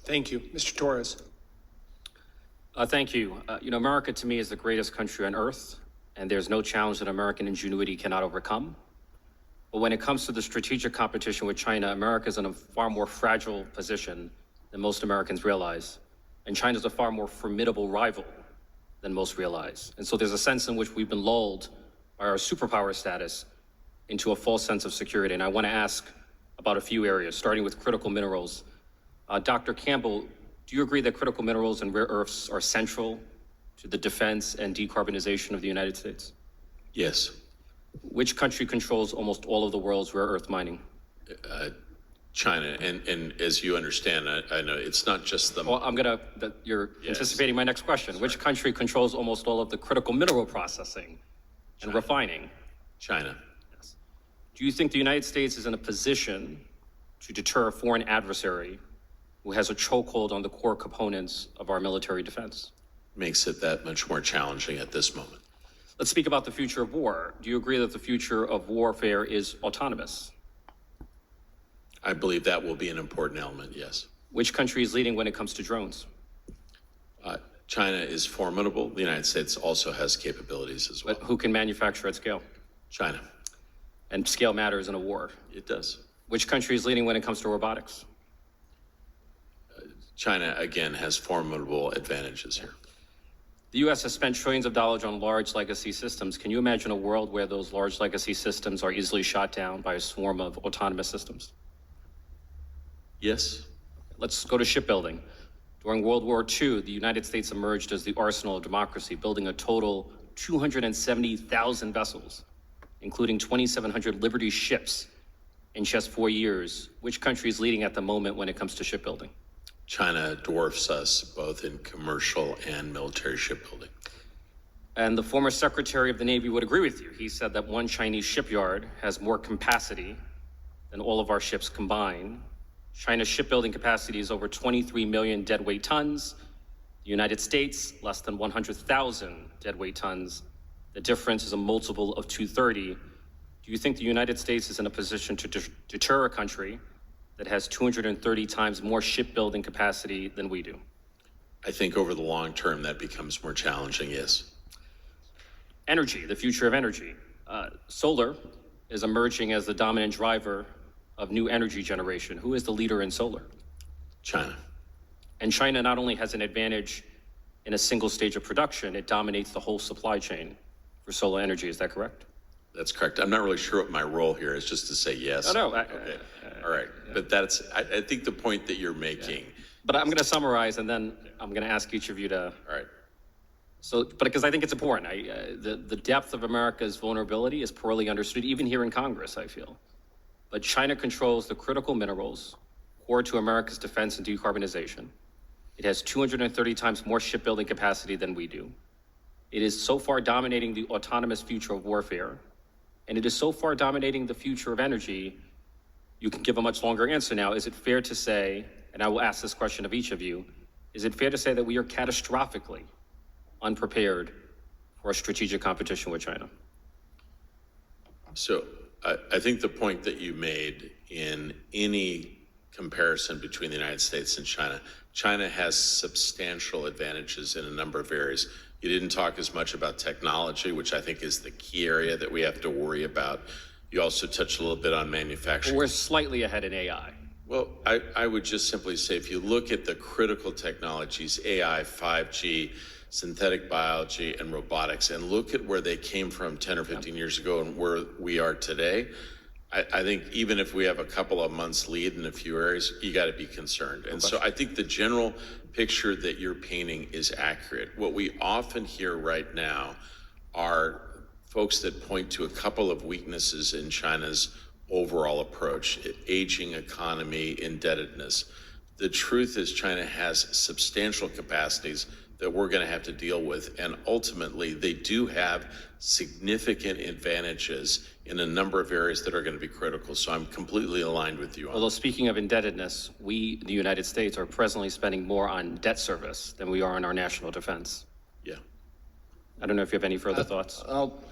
Thank you. Mr. Torres. Thank you. America to me is the greatest country on earth, and there's no challenge that American ingenuity cannot overcome. But when it comes to the strategic competition with China, America is in a far more fragile position than most Americans realize. And China is a far more formidable rival than most realize. And so there's a sense in which we've been lulled by our superpower status into a false sense of security. And I want to ask about a few areas, starting with critical minerals. Dr. Campbell, do you agree that critical minerals and rare earths are central to the defense and decarbonization of the United States? Yes. Which country controls almost all of the world's rare earth mining? China, and as you understand, I know it's not just the. Well, you're anticipating my next question. Sorry. Which country controls almost all of the critical mineral processing and refining? China. Yes. Do you think the United States is in a position to deter a foreign adversary who has a chokehold on the core components of our military defense? Makes it that much more challenging at this moment. Let's speak about the future of war. Do you agree that the future of warfare is autonomous? I believe that will be an important element, yes. Which country is leading when it comes to drones? China is formidable. The United States also has capabilities as well. But who can manufacture at scale? China. And scale matters in a war. It does. Which country is leading when it comes to robotics? China, again, has formidable advantages here. The U.S. has spent trillions of dollars on large legacy systems. Can you imagine a world where those large legacy systems are easily shot down by a swarm of autonomous systems? Yes. Let's go to shipbuilding. During World War II, the United States emerged as the arsenal of democracy, building a total 270,000 vessels, including 2,700 Liberty ships in just 4 years. Which country is leading at the moment when it comes to shipbuilding? China dwarfs us both in commercial and military shipbuilding. And the former Secretary of the Navy would agree with you. He said that one Chinese shipyard has more capacity than all of our ships combined. China's shipbuilding capacity is over 23 million deadweight tons. The United States, less than 100,000 deadweight tons. The difference is a multiple of 230. Do you think the United States is in a position to deter a country that has 230 times more shipbuilding capacity than we do? I think over the long term that becomes more challenging, yes. Energy, the future of energy. Solar is emerging as the dominant driver of new energy generation. Who is the leader in solar? China. And China not only has an advantage in a single stage of production, it dominates the whole supply chain for solar energy. Is that correct? That's correct. I'm not really sure what my role here is, just to say yes. No. Okay. All right. But that's, I think the point that you're making. But I'm going to summarize, and then I'm going to ask each of you to. All right. So, but because I think it's important, the depth of America's vulnerability is poorly understood, even here in Congress, I feel. But China controls the critical minerals core to America's defense and decarbonization. It has 230 times more shipbuilding capacity than we do. It is so far dominating the autonomous future of warfare, and it is so far dominating the future of energy. You can give a much longer answer now. Is it fair to say, and I will ask this question of each of you, is it fair to say that we are catastrophically unprepared for a strategic competition with China? So I think the point that you made in any comparison between the United States and China, China has substantial advantages in a number of areas. You didn't talk as much about technology, which I think is the key area that we have to worry about. You also touched a little bit on manufacturing. We're slightly ahead in AI. Well, I would just simply say, if you look at the critical technologies, AI, 5G, synthetic biology, and robotics, and look at where they came from 10 or 15 years ago and where we are today, I think even if we have a couple of months lead in a few areas, you got to be concerned. And so I think the general picture that you're painting is accurate. What we often hear right now are folks that point to a couple of weaknesses in China's overall approach: aging economy, indebtedness. The truth is China has substantial capacities that we're going to have to deal with, and ultimately they do have significant advantages in a number of areas that are going to be critical. So I'm completely aligned with you on Although speaking of indebtedness, we, the United States, are presently spending more on debt service than we are on our national defense. Yeah. I don't know if you have any further thoughts. I'll